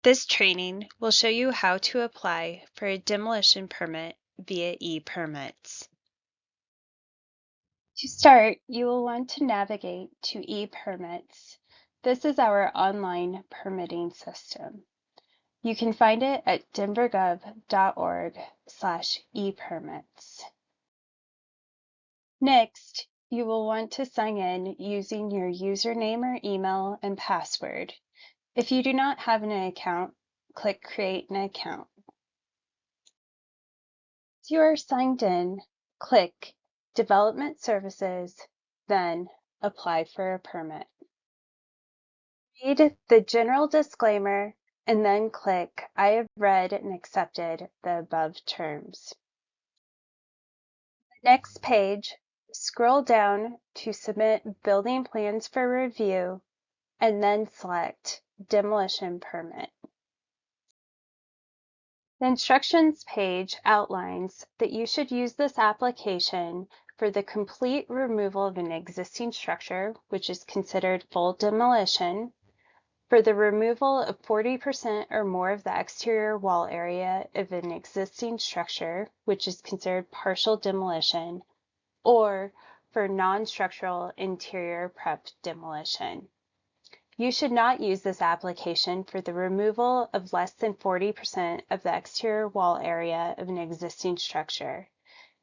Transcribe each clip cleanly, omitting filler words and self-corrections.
This training will show you how to apply for a demolition permit via ePermits. To start, you will want to navigate to ePermits. This is our online permitting system. You can find it at denvergov.org/epermits. Next, you will want to sign in using your username or email and password. If you do not have an account, click Create an Account. Once you are signed in, click Development Services, then Apply for a Permit. Read the general disclaimer and then click I have read and accepted the above terms. The next page, scroll down to Submit Building Plans for Review and then select Demolition Permit. The instructions page outlines that you should use this application for the complete removal of an existing structure, which is considered full demolition, for the removal of 40% or more of the exterior wall area of an existing structure, which is considered partial demolition, or for non-structural interior prep demolition. You should not use this application for the removal of less than 40% of the exterior wall area of an existing structure.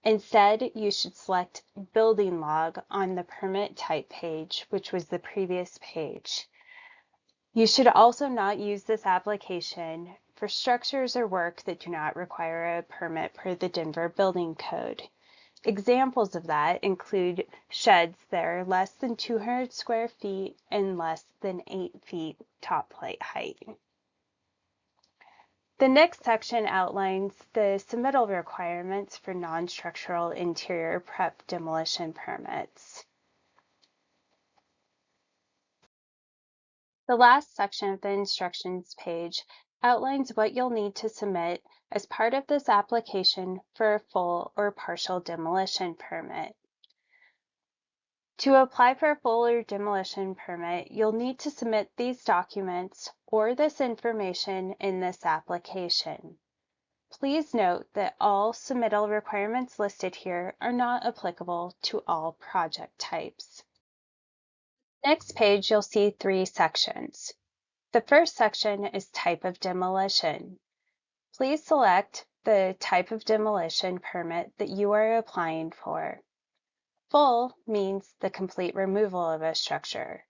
Instead, you should select Building Log on the Permit Type page, which was the previous page. You should also not use this application for structures or work that do not require a permit per the Denver Building Code. Examples of that include sheds that are less than 200 square feet and less than 8 feet top plate height. The next section outlines the submittal requirements for non-structural interior prep demolition permits. The last section of the instructions page outlines what you'll need to submit as part of this application for a full or partial demolition permit. To apply for a full or demolition permit, you'll need to submit these documents or this information in this application. Please note that all submittal requirements listed here are not applicable to all project types. Next page, you'll see 3 sections. The first section is Type of Demolition. Please select the type of demolition permit that you are applying for. Full means the complete removal of a structure.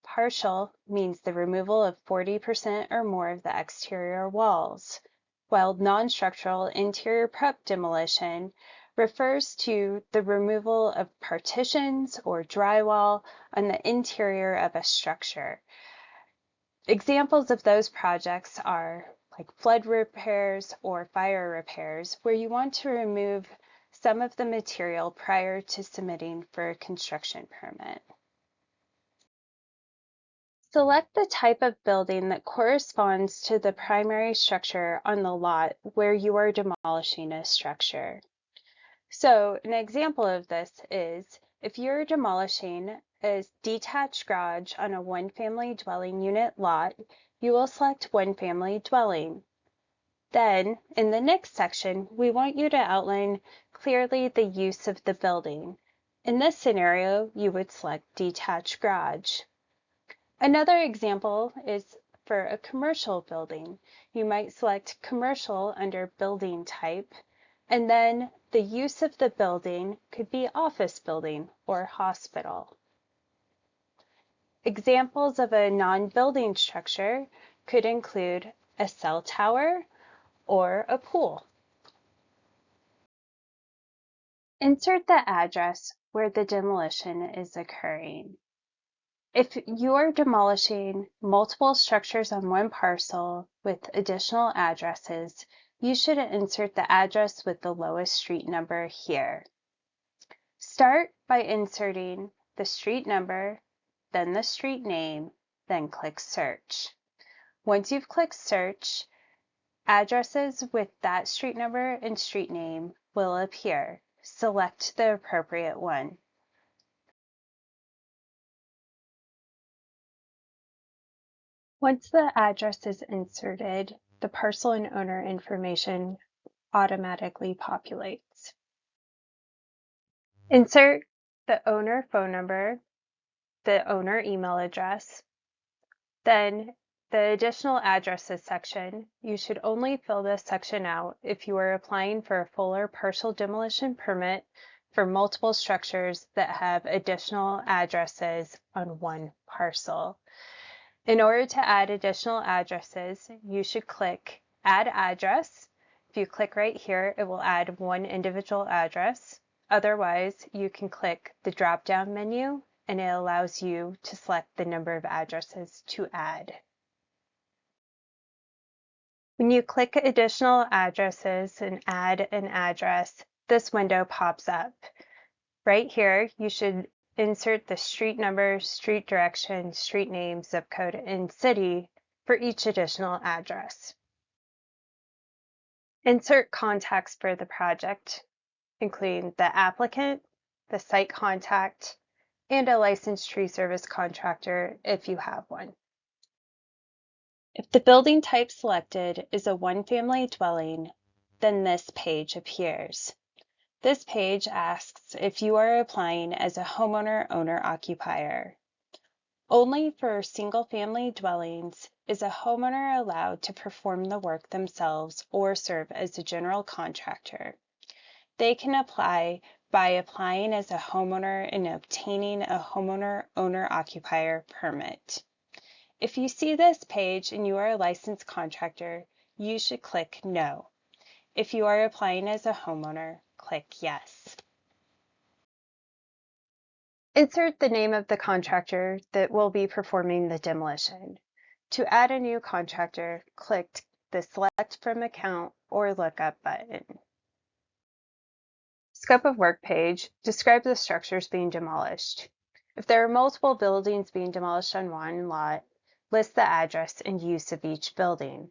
Partial means the removal of 40% or more of the exterior walls, while non-structural interior prep demolition refers to the removal of partitions or drywall on the interior of a structure. Examples of those projects are like flood repairs or fire repairs, where you want to remove some of the material prior to submitting for a construction permit. Select the type of building that corresponds to the primary structure on the lot where you are demolishing a structure. So an example of this is if you're demolishing a detached garage on a one-family dwelling unit lot, you will select one-family dwelling. Then, in the next section, we want you to outline clearly the use of the building. In this scenario, you would select detached garage. Another example is for a commercial building. You might select commercial under building type, and then the use of the building could be office building or hospital. Examples of a non-building structure could include a cell tower or a pool. Insert the address where the demolition is occurring. If you are demolishing multiple structures on one parcel with additional addresses, you should insert the address with the lowest street number here. Start by inserting the street number, then the street name, then click Search. Once you've clicked Search, addresses with that street number and street name will appear. Select the appropriate one. Once the address is inserted, the parcel and owner information automatically populates. Insert the owner phone number, the owner email address, then the additional addresses section. You should only fill this section out if you are applying for a full or partial demolition permit for multiple structures that have additional addresses on one parcel. In order to add additional addresses, you should click Add Address. If you click right here, it will add one individual address. Otherwise, you can click the drop-down menu and it allows you to select the number of addresses to add. When you click additional addresses and add an address, this window pops up. Right here, you should insert the street number, street direction, street name, zip code, and city for each additional address. Insert contacts for the project, including the applicant, the site contact, and a licensed tree service contractor if you have one. If the building type selected is a one-family dwelling, then this page appears. This page asks if you are applying as a homeowner, owner, occupier. Only for single-family dwellings is a homeowner allowed to perform the work themselves or serve as a general contractor. They can apply by applying as a homeowner and obtaining a homeowner, owner, occupier permit. If you see this page and you are a licensed contractor, you should click No. If you are applying as a homeowner, click Yes. Insert the name of the contractor that will be performing the demolition. To add a new contractor, click the Select from Account or Lookup button. Scope of Work page describes the structures being demolished. If there are multiple buildings being demolished on one lot, list the address and use of each building.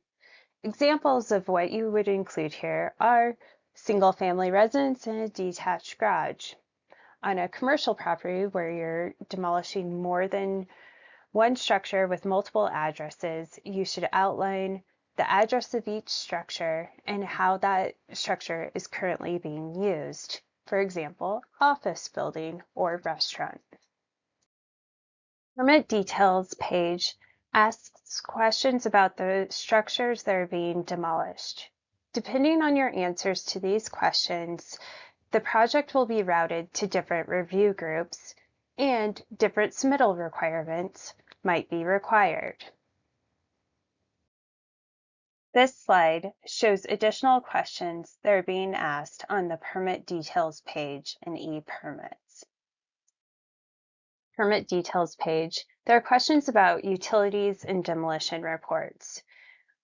Examples of what you would include here are single-family residence and a detached garage. On a commercial property where you're demolishing more than one structure with multiple addresses, you should outline the address of each structure and how that structure is currently being used. For example, office building or restaurant. Permit details page asks questions about the structures that are being demolished. Depending on your answers to these questions, the project will be routed to different review groups and different submittal requirements might be required. This slide shows additional questions that are being asked on the permit details page in ePermits. Permit details page, there are questions about utilities and demolition reports.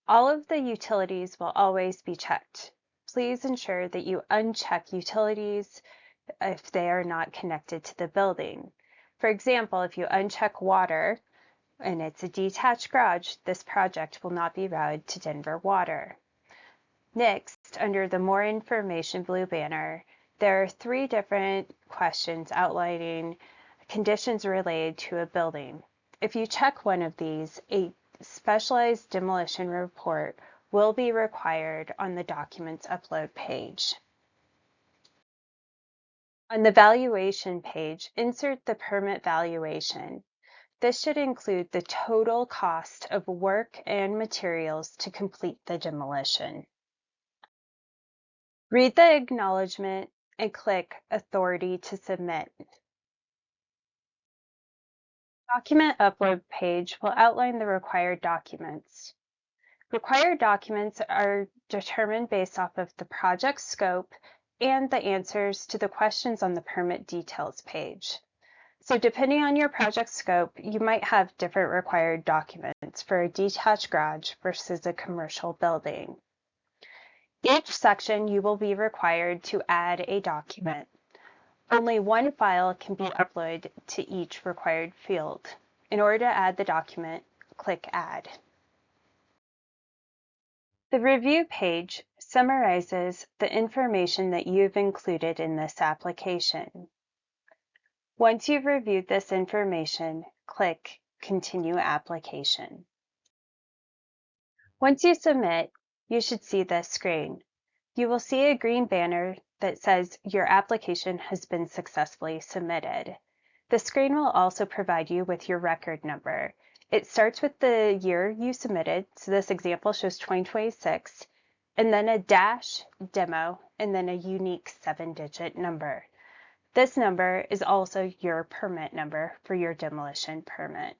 All of the utilities will always be checked. Please ensure that you uncheck utilities if they are not connected to the building. For example, if you uncheck water and it's a detached garage, this project will not be routed to Denver Water. Next, under the More Information blue banner, there are 3 different questions outlining conditions related to a building. If you check one of these, a specialized demolition report will be required on the Documents Upload page. On the valuation page, insert the permit valuation. This should include the total cost of work and materials to complete the demolition. Read the acknowledgement and click Authority to Submit. Document Upload page will outline the required documents. Required documents are determined based off of the project scope and the answers to the questions on the permit details page. So depending on your project scope, you might have different required documents for a detached garage versus a commercial building. Each section you will be required to add a document. Only one file can be uploaded to each required field. In order to add the document, click Add. The review page summarizes the information that you've included in this application. Once you've reviewed this information, click Continue Application. Once you submit, you should see this screen. You will see a green banner that says your application has been successfully submitted. The screen will also provide you with your record number. It starts with the year you submitted, so this example shows 2026, and then a dash demo, and then a unique 7-digit number. This number is also your permit number for your demolition permit.